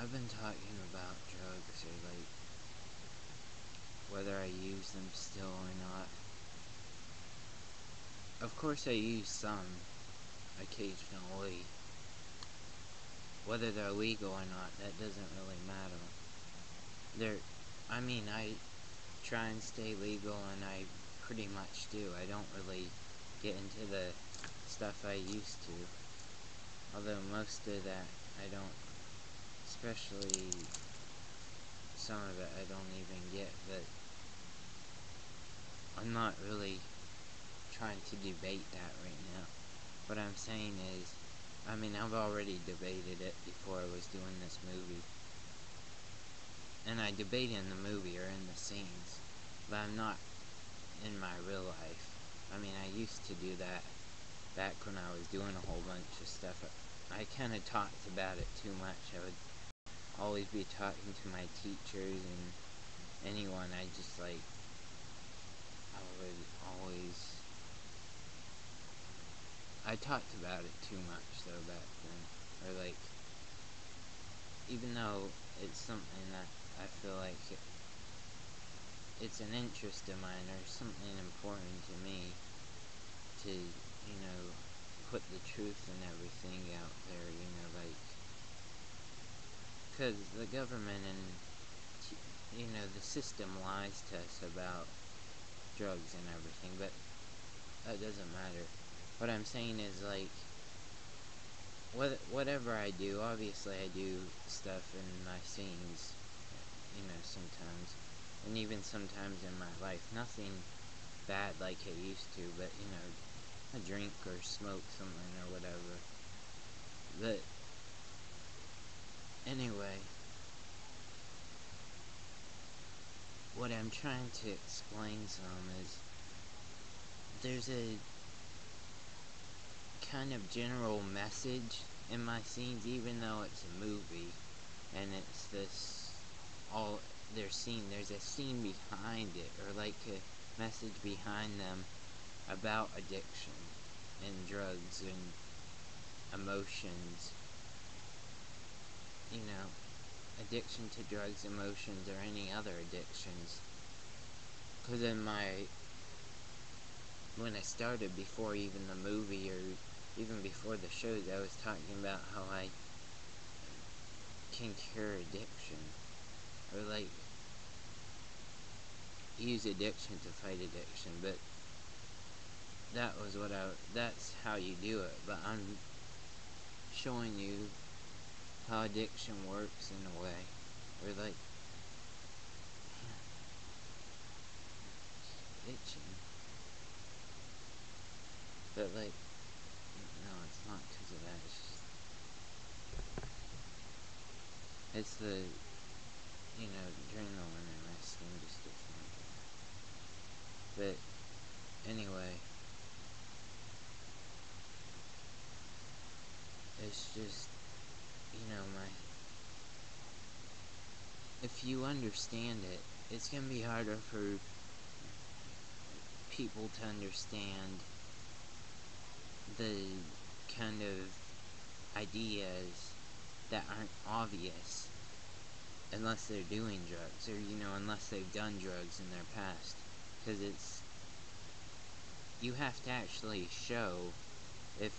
I've been talking about drugs, or like whether I use them still or not. Of course I use some occasionally. Whether they're legal or not, that doesn't really matter. I try and stay legal, and I pretty much do. I don't really get into the stuff I used to. Although most of that I don't, especially some of it I don't even get, but I'm not really trying to debate that right now. What I'm saying is, I've already debated it before I was doing this movie. And I debate in the movie or in the scenes, but I'm not in my real life. I used to do that back when I was doing a whole bunch of stuff. I kind of talked about it too much. I would always be talking to my teachers and anyone. I would always... I talked about it too much, though, back then. Or, even though it's something that I feel like it's an interest of mine, or something important to me to, put the truth and everything out there, because the government and, the system lies to us about drugs and everything, but that doesn't matter. What I'm saying is, whatever I do, obviously I do stuff in my scenes, sometimes, and even sometimes in my life, nothing bad like I used to, but, I drink or smoke something or whatever. But anyway, what I'm trying to explain some is, there's a kind of general message in my scenes, even though it's a movie, and it's there's a scene behind it, or like a message behind them about addiction and drugs and emotions, addiction to drugs, emotions, or any other addictions. Because when I started, before even the movie, or even before the shows, I was talking about how I can cure addiction, or use addiction to fight addiction, but that's how you do it. But I'm showing you how addiction works in a way, or itching. But no, it's not because of that. It's the adrenaline, and my skin just gets more. But anyway, it's just, if you understand it, it's gonna be harder for people to understand the kind of ideas that aren't obvious unless they're doing drugs, or unless they've done drugs in their past, because you have to actually show if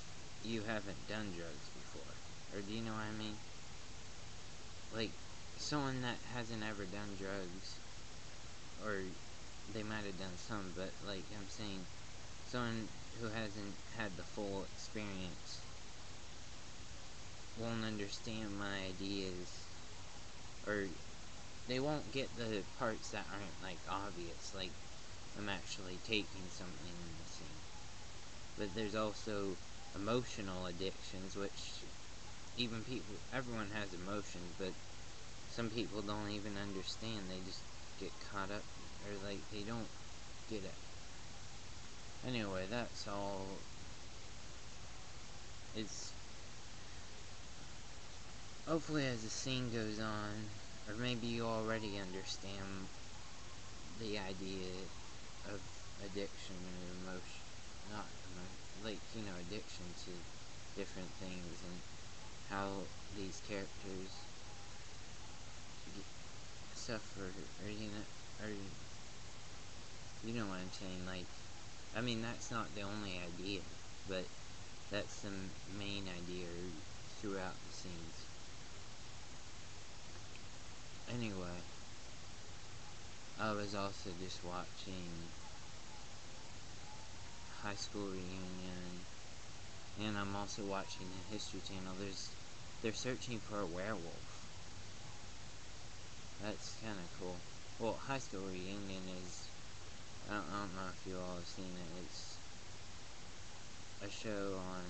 you haven't done drugs before, or do you know what I mean? Someone that hasn't ever done drugs, or they might have done some, but I'm saying, someone who hasn't had the full experience won't understand my ideas, or they won't get the parts that aren't obvious, like I'm actually taking something in the scene. But there's also emotional addictions, which everyone has emotions, but some people don't even understand. They just get caught up, or they don't get it. Anyway, that's all. It's hopefully, as the scene goes on, or maybe you already understand the idea of addiction and emotion, not addiction to different things, and how these characters stuff, or you know what I'm saying, like, I mean, that's not the only idea, but that's the main idea throughout the scenes. Anyway, I was also just watching High School Reunion, and I'm also watching the History Channel. They're searching for a werewolf. That's kind of cool. Well, High School Reunion is, I don't know if you all have seen it. It's a show on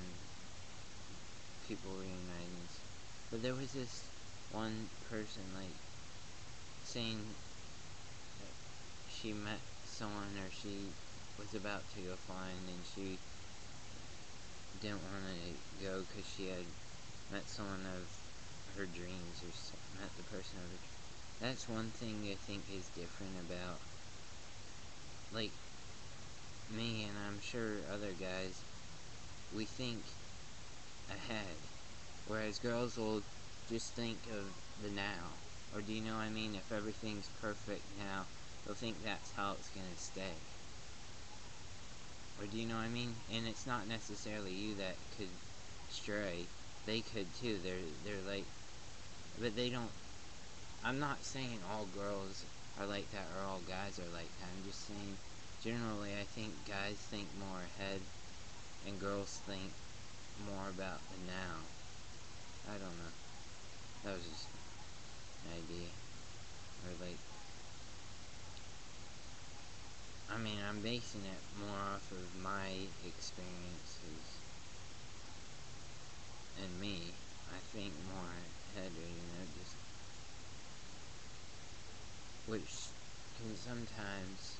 people reuniting. But there was this one person, like, saying that she met someone, or she was about to go flying, and she didn't want to go because she had met someone of her dreams, or met the person of her dreams. That's one thing I think is different about, like, me, and I'm sure other guys. We think ahead, whereas girls will just think of the now. Or do you know what I mean? If everything's perfect now, they'll think that's how it's gonna stay. Or do you know what I mean? And it's not necessarily you that could stray. They could too. They're like, but they don't. I'm not saying all girls are like that or all guys are like that. I'm just saying, generally, I think guys think more ahead and girls think more about the now. I don't know. That was just an idea. Or like, I mean, I'm basing it more off of my experiences and me. I think more ahead, just, which can sometimes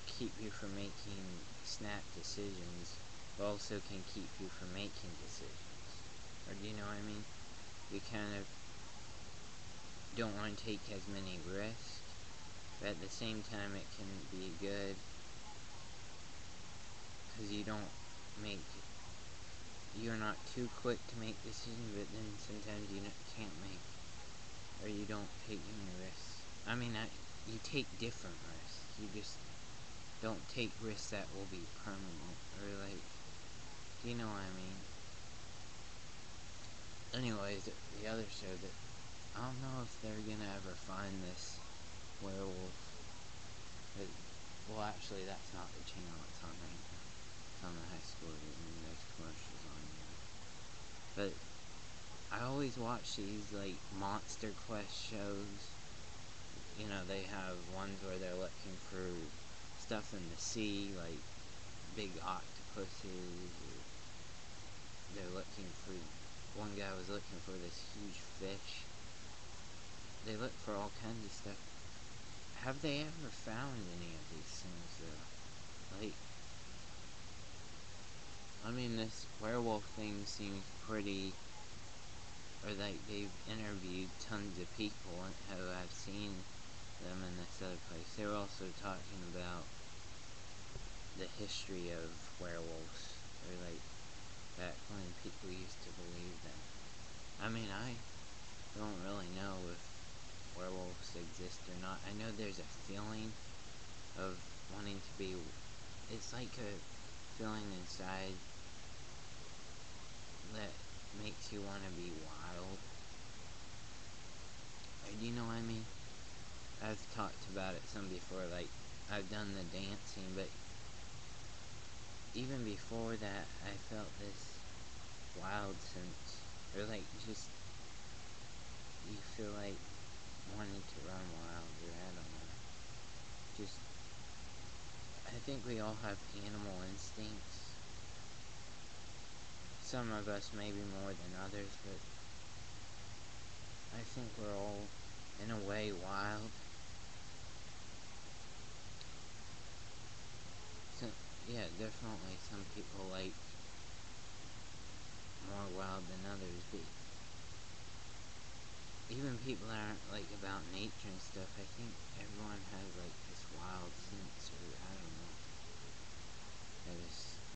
keep you from making snap decisions, but also can keep you from making decisions. Or do you know what I mean? You kind of don't want to take as many risks, but at the same time it can be good because you're not too quick to make decisions, but then sometimes you can't make, or you don't take any risks. I mean, you take different risks. You just don't take risks that will be permanent, or like, you know what I mean? Anyways, the other show that, I don't know if they're gonna ever find this werewolf. Well, actually, that's not the channel it's on right now. It's on the High School Reunion. There's commercials on there. But I always watch these, like, Monster Quest shows. You know, they have ones where they're looking for stuff in the sea, like big octopuses, or they're looking for, one guy was looking for this huge fish. They look for all kinds of stuff. Have they ever found any of these things, though? Like, I mean, this werewolf thing seems pretty, or like they've interviewed tons of people who have seen them in this other place. They were also talking about the history of werewolves, or like back when people used to believe them. I mean, I don't really know if werewolves exist or not. I know there's a feeling of wanting to be, it's like a feeling inside that makes you want to be wild. Or, do you know what I mean? I've talked about it some before, like, I've done the dancing, but even before that, I felt this wild sense, or like, just, you feel like wanting to run wild, or I don't know. Just, I think we all have animal instincts. Some of us maybe more than others, but I think we're all, in a way, wild. So, yeah, definitely some people like more wild than others, but even people that aren't, like, about nature and stuff, I think everyone has, like, this wild sense, or I don't know, that is